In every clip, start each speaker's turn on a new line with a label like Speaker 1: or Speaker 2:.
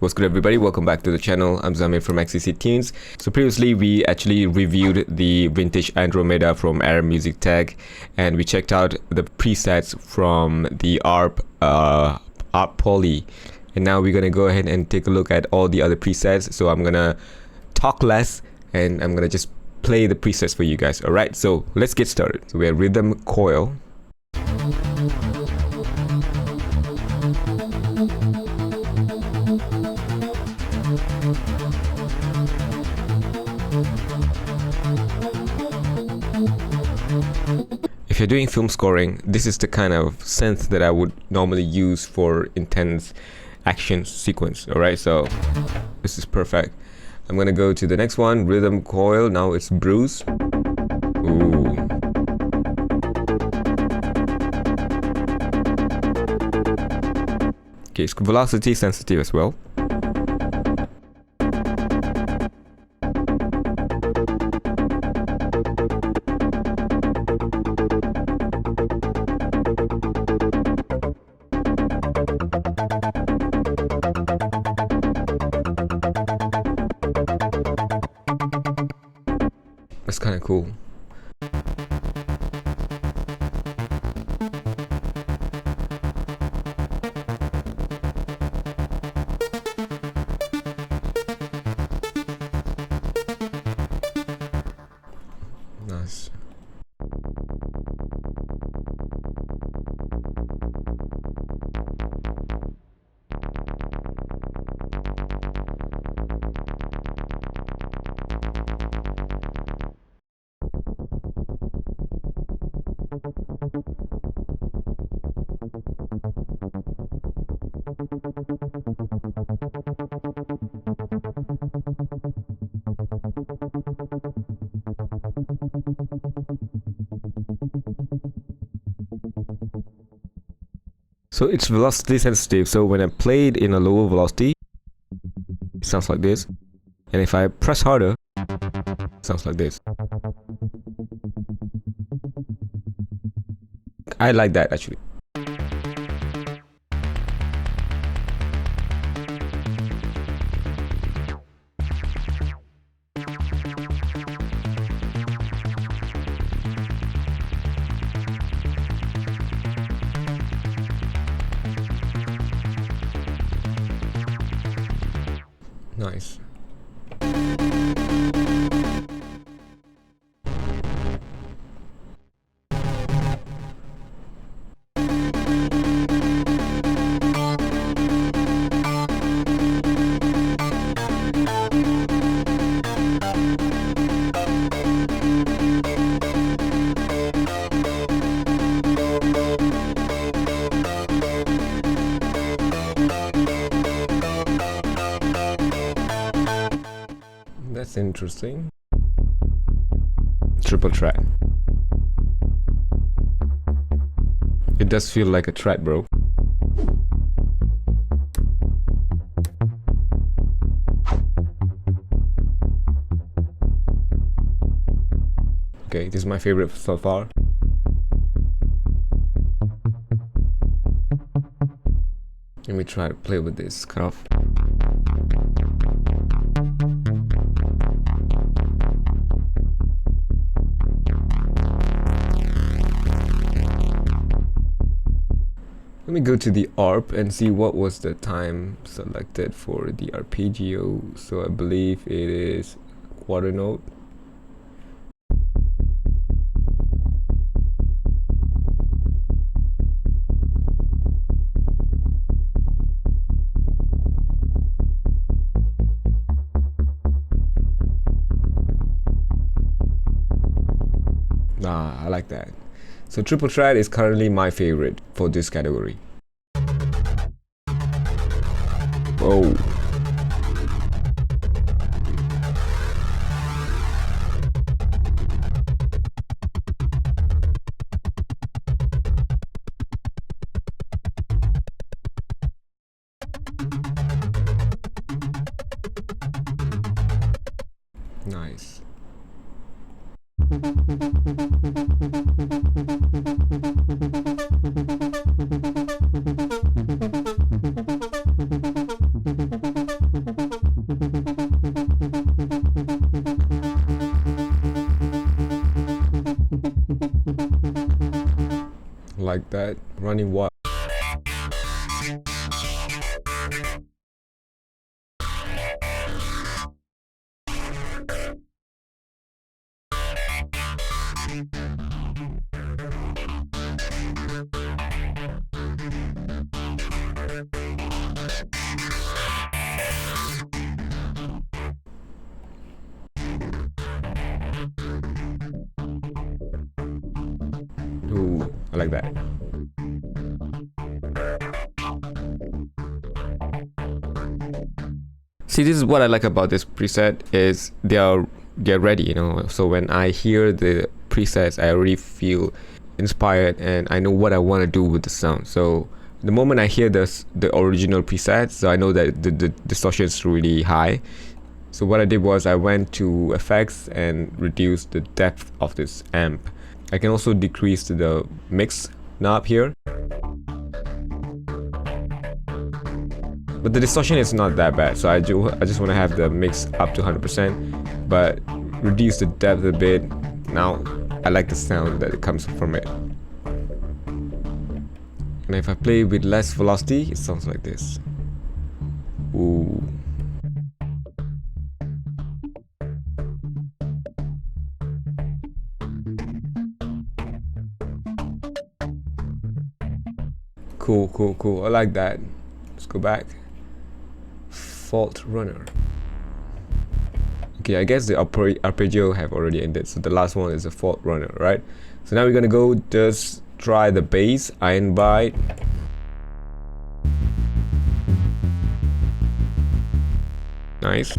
Speaker 1: What's good, everybody? Welcome back to the channel. I'm Zamir from XCC Tunes. So previously we actually reviewed the Vintage Andromeda from Arp Music Tag, and we checked out the presets from the Arp Poly, and now we're gonna go ahead and take a look at all the other presets. So I'm gonna talk less and I'm gonna just play the presets for you guys. All right, so let's get started. So we have rhythm coil. If you're doing film scoring, this is the kind of synth that I would normally use for intense action sequence. All right, so this is perfect. I'm gonna go to the next one, rhythm coil. Now it's bruise. Ooh. Okay, it's velocity sensitive as well. That's kind of cool. Nice. So it's velocity sensitive, so when I play it in a lower velocity, it sounds like this, and if I press harder, it sounds like this. I like that actually. Nice. That's interesting. Triple track. It does feel like a track, bro. Okay, this is my favorite so far. Let me try to play with this cuff. Let me go to the ARP and see what was the time selected for the arpeggio. So I believe it is quarter note. I like that. So triple thread is currently my favorite for this category. Oh. Nice. like that. Running wild. Ooh, I like that. See, this is what I like about this preset is they're ready, you know. So when I hear the presets, I already feel inspired and I know what I want to do with the sound. So the moment I hear the original presets, so I know that the distortion is really high. So what I did was I went to effects and reduced the depth of this amp. I can also decrease the mix knob here. But the distortion is not that bad, so I just want to have the mix up to 100%, but reduce the depth a bit. Now I like the sound that comes from it. And if I play with less velocity, it sounds like this. Ooh. Cool, cool, cool. I like that. Let's go back. Fault runner. Okay, I guess the arpeggio have already ended, so the last one is a fault runner, right? So now we're gonna go just try the bass, iron bite. Nice.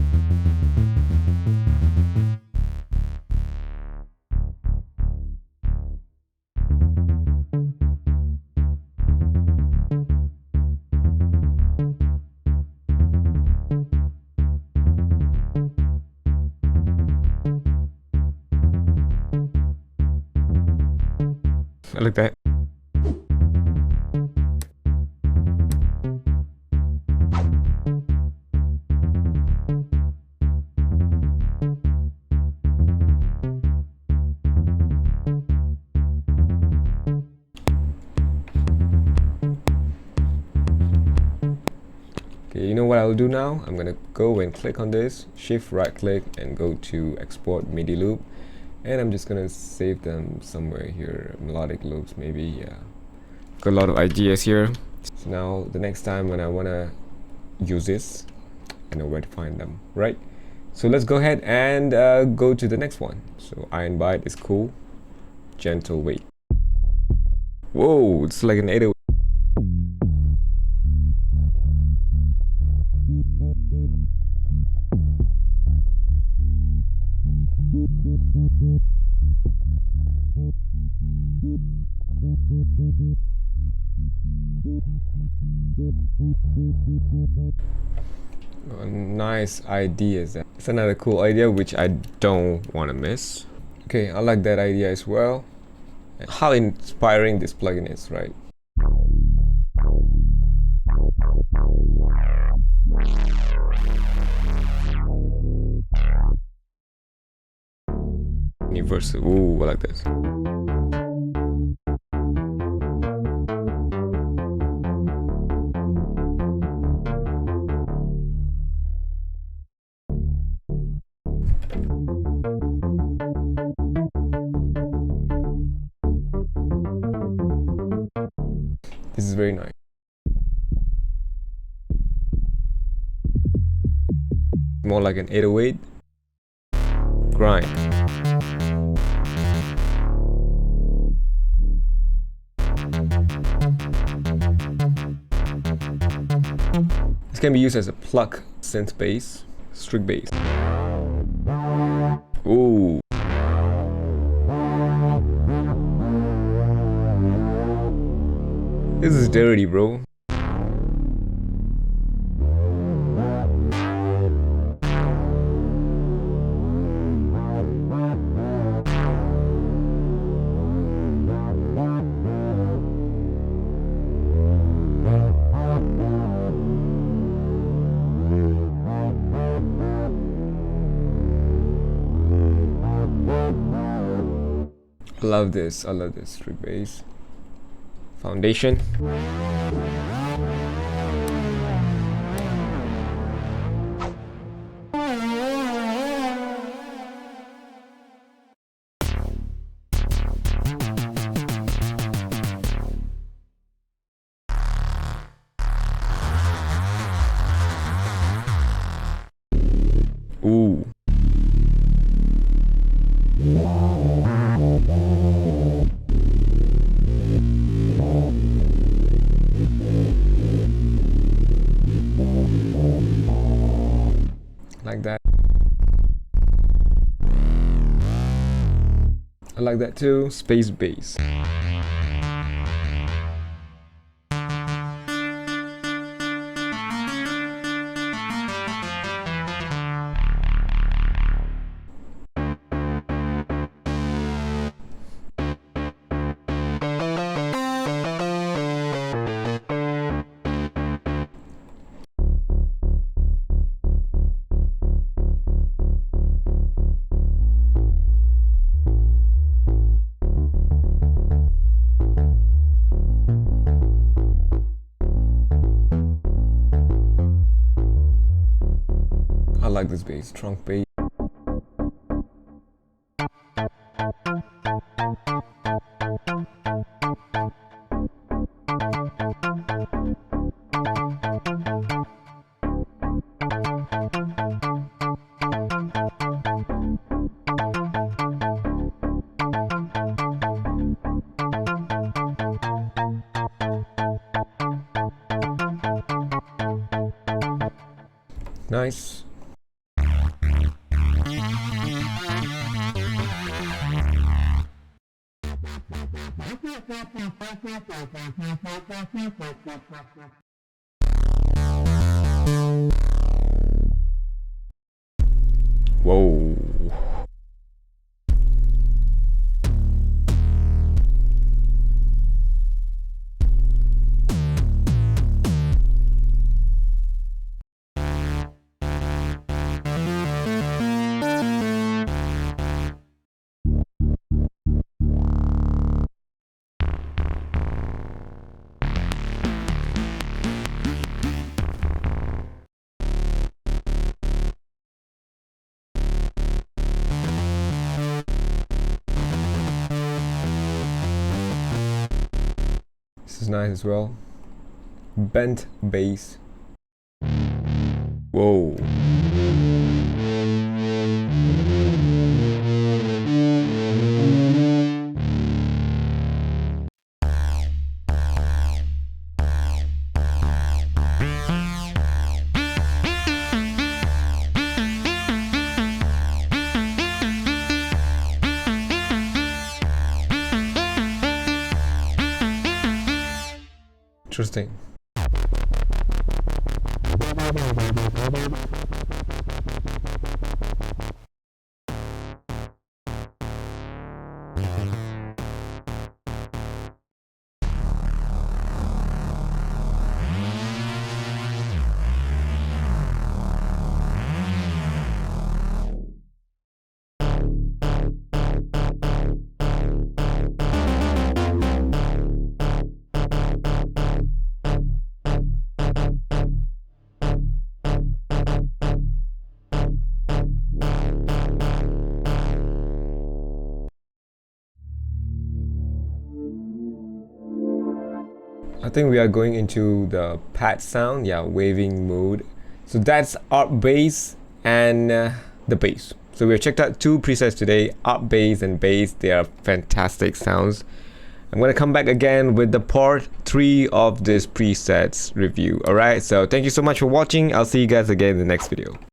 Speaker 1: I like that. Okay, you know what I'll do now? I'm gonna go and click on this, shift right click and go to export MIDI loop. And I'm just gonna save them somewhere here, melodic loops maybe, yeah. Got a lot of ideas here. So now the next time when I wanna use this, I know where to find them, right? So let's go ahead and go to the next one. So iron bite is cool, gentle weight. Whoa, it's like an 808. Nice ideas. It's another cool idea which I don't want to miss. Okay, I like that idea as well. How inspiring this plugin is, right? Universal. Ooh, I like this. This is very nice. More like an 808 grind. This can be used as a pluck synth bass, strict bass. Ooh. This is dirty, bro. I love this strict bass. Foundation. Ooh. Like that. I like that too. Space bass. I like this bass, trunk bass. Nice. Whoa. This is nice as well. Bent bass. Whoa. Interesting. I think we are going into the pad sound, yeah, waving mode. So that's arp bass and the bass. So we've checked out two presets today, arp bass and bass. They are fantastic sounds. I'm gonna come back again with the part 3 of this presets review. Alright, so thank you so much for watching. I'll see you guys again in the next video.